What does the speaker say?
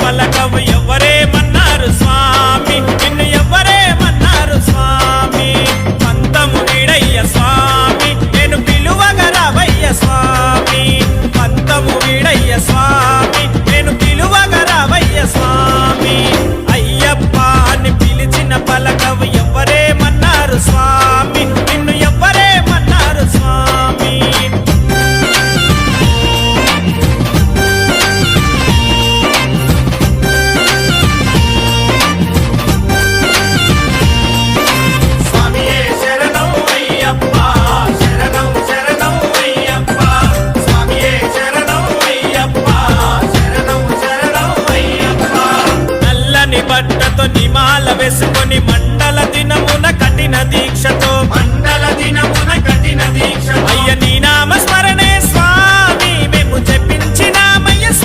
పలకవు ఎవరేమన్నారు స్వామి, నిన్ను ఎవరేమన్నారు స్వామి. పంతము వీడయ్య స్వామి, నేను పిలువగా రావయ్య స్వామి. పంతము వీడయ్య స్వామి, నేను పిలువగా రావయ్య స్వామి. అయ్యప్ప అని పిలిచిన పలకవు ఎవరేమన్నారు స్వామి, నిన్ను ఎవరేమన్నారు స్వామి. స్వామియే శరణం అయ్యప్ప, శరణం శరణం అయ్యప్ప. స్వామియే శరణం అయ్యప్ప, శరణం శరణం అయ్యప్ప. నల్లని బట్టతో నిమాల వేసుకొని